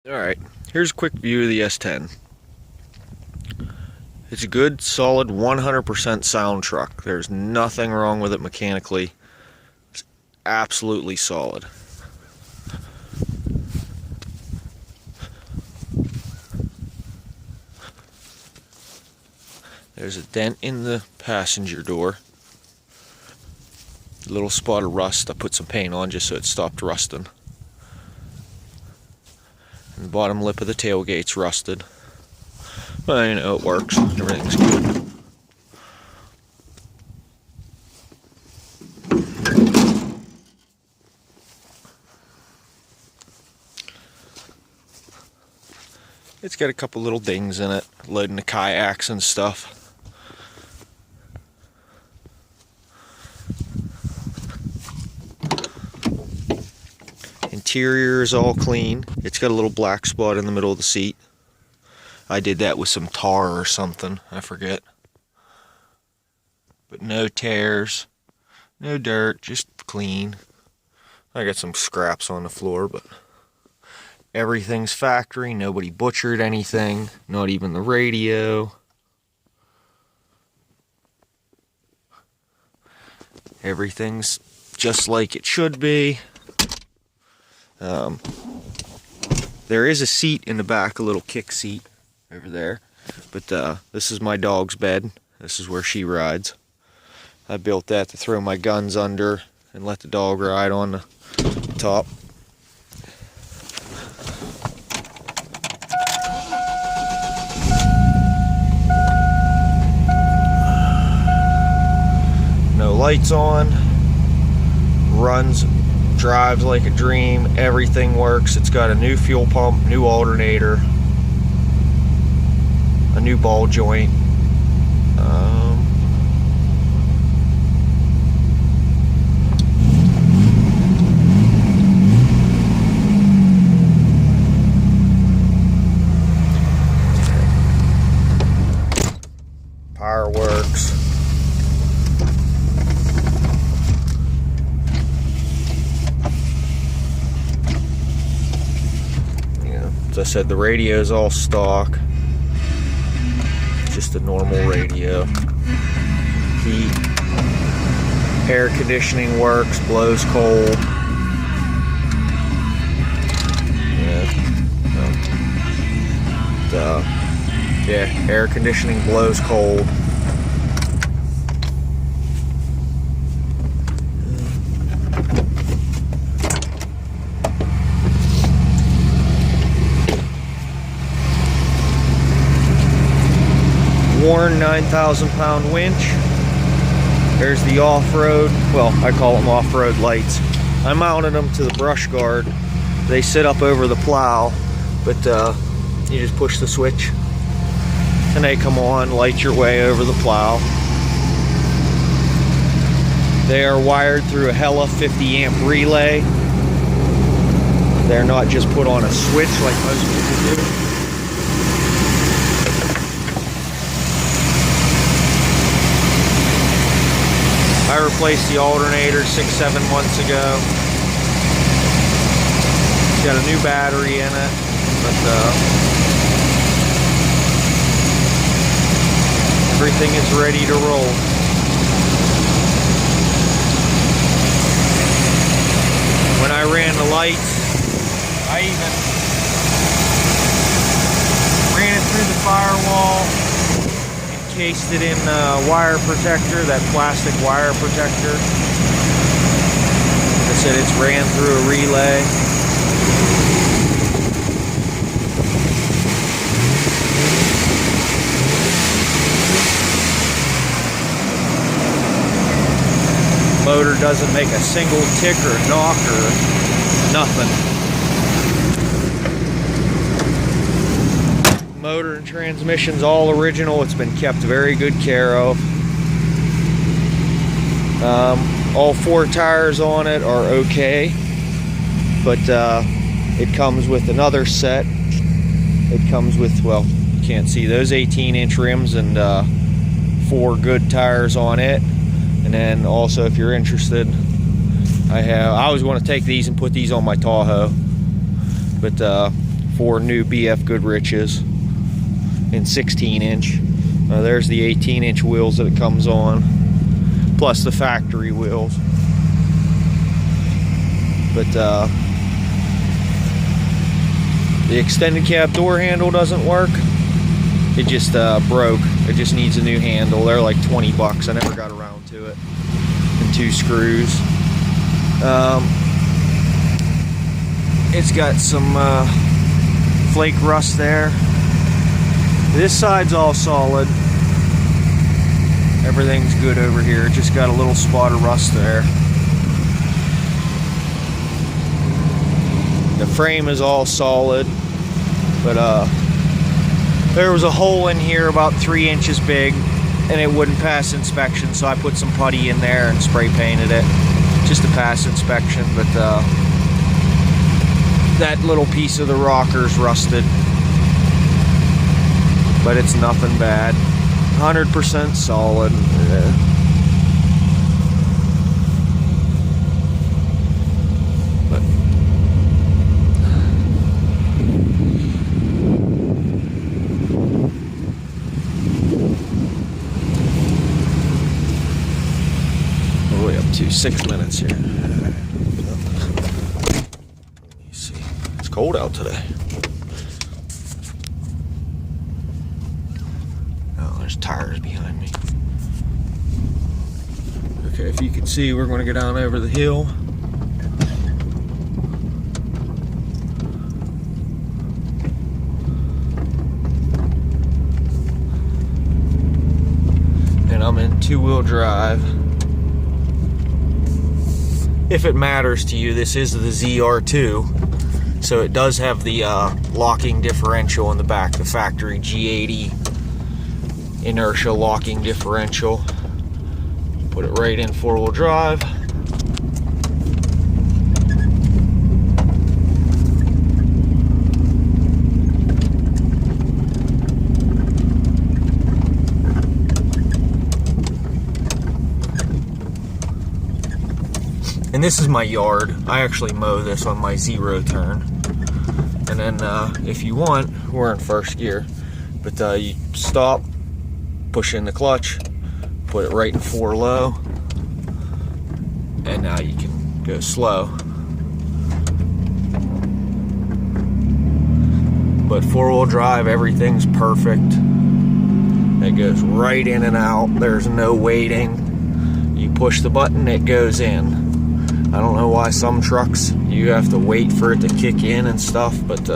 Alright, here's a quick view of the S10. It's a good, solid, 100% sound truck. There's nothing wrong with it mechanically. It's absolutely solid. There's a dent in the passenger door. A little spot of rust. I put some paint on just so it stopped rusting. And the bottom lip of the tailgate's rusted. But you know, it works. Everything's good. It's got a couple little dings in it, loading the kayaks and stuff. Interior is all clean. It's got a little black spot in the middle of the seat. I did that with some tar or something, I forget. But no tears, no dirt, just clean. I got some scraps on the floor, but everything's factory. Nobody butchered anything, not even the radio. Everything's just like it should be. There is a seat in the back, a little kick seat over there, but this is my dog's bed. This is where she rides. I built that to throw my guns under and let the dog ride on the top. No lights on, runs, drives like a dream, everything works. It's got a new fuel pump, new alternator, a new ball joint. Power works. As I said, the radio is all stock. Just a normal radio. Heat, air conditioning works, blows cold. Yeah, air conditioning blows cold. Worn 9,000-pound winch. There's the off-road, well, I call them off-road lights. I mounted them to the brush guard. They sit up over the plow, but you just push the switch and they come on, light your way over the plow. They are wired through a Hella 50 amp relay. They're not just put on a switch like most people do. I replaced the alternator 6-7 months ago. It's got a new battery in it, but everything is ready to roll. When I ran the lights, I even ran it through the firewall, encased it in wire protector, that plastic wire protector. Like I said, it's ran through a relay. Motor doesn't make a single tick or knock or nothing. Motor and transmission's all original. It's been kept very good care of. All 4 tires on it are okay, but it comes with another set. It comes with, well, you can't see those 18-inch rims and 4 good tires on it. And then also, if you're interested, I was going to take these and put these on my Tahoe, but 4 new BF Goodriches in 16-inch. There's the 18-inch wheels that it comes on, plus the factory wheels. But the extended cab door handle doesn't work. It just broke. It just needs a new handle. They're like 20 bucks. I never got around to it. And 2 screws. It's got some flake rust there. This side's all solid. Everything's good over here. It just got a little spot of rust there. The frame is all solid, but there was a hole in here about 3 inches big, and it wouldn't pass inspection, so I put some putty in there and spray painted it just to pass inspection. But that little piece of the rocker's rusted, but it's nothing bad. 100% solid. But all the way up to 6 minutes here. You see, it's cold out today. Tires behind me. Okay, if you can see, we're going to go down over the hill. And I'm in 2-wheel drive. If it matters to you, this is the ZR2, so it does have the locking differential in the back, the factory G80 inertia locking differential. Put it right in 4-wheel drive. And this is my yard. I actually mow this on my 0 turn. And then if you want, we're in 1st gear, but you stop, push in the clutch, put it right in 4 low, and now you can go slow. But 4-wheel drive, everything's perfect. It goes right in and out. There's no waiting. You push the button, it goes in. I don't know why some trucks you have to wait for it to kick in and stuff, but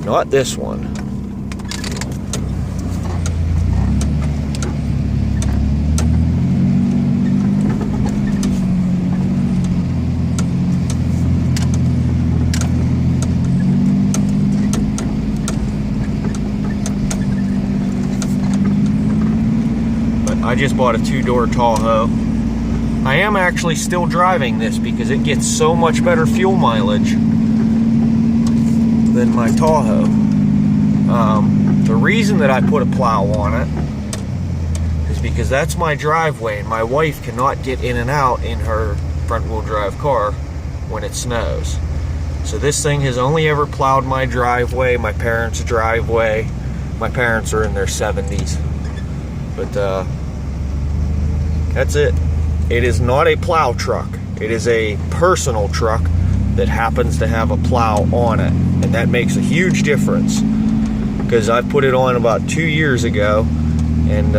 not this one. I just bought a 2-door Tahoe. I am actually still driving this because it gets so much better fuel mileage than my Tahoe. The reason that I put a plow on it is because that's my driveway, and my wife cannot get in and out in her front-wheel drive car when it snows. So this thing has only ever plowed my driveway, my parents' driveway. My parents are in their 70s. But that's it. It is not a plow truck. It is a personal truck that happens to have a plow on it. And that makes a huge difference. Because I put it on about 2 years ago, and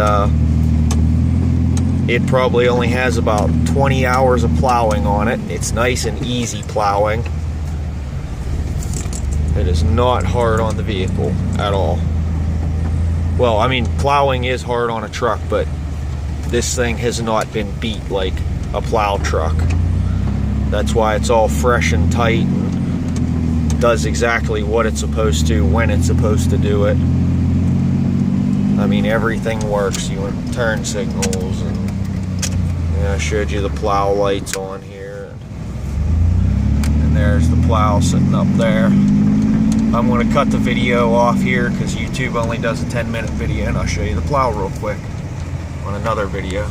it probably only has about 20 hours of plowing on it. It's nice and easy plowing. It is not hard on the vehicle at all. Well, I mean, plowing is hard on a truck, but this thing has not been beat like a plow truck. That's why it's all fresh and tight and does exactly what it's supposed to when it's supposed to do it. I mean, everything works. You want turn signals, and I showed you the plow lights on here. And there's the plow sitting up there. I'm going to cut the video off here because YouTube only does a 10-minute video, and I'll show you the plow real quick on another video.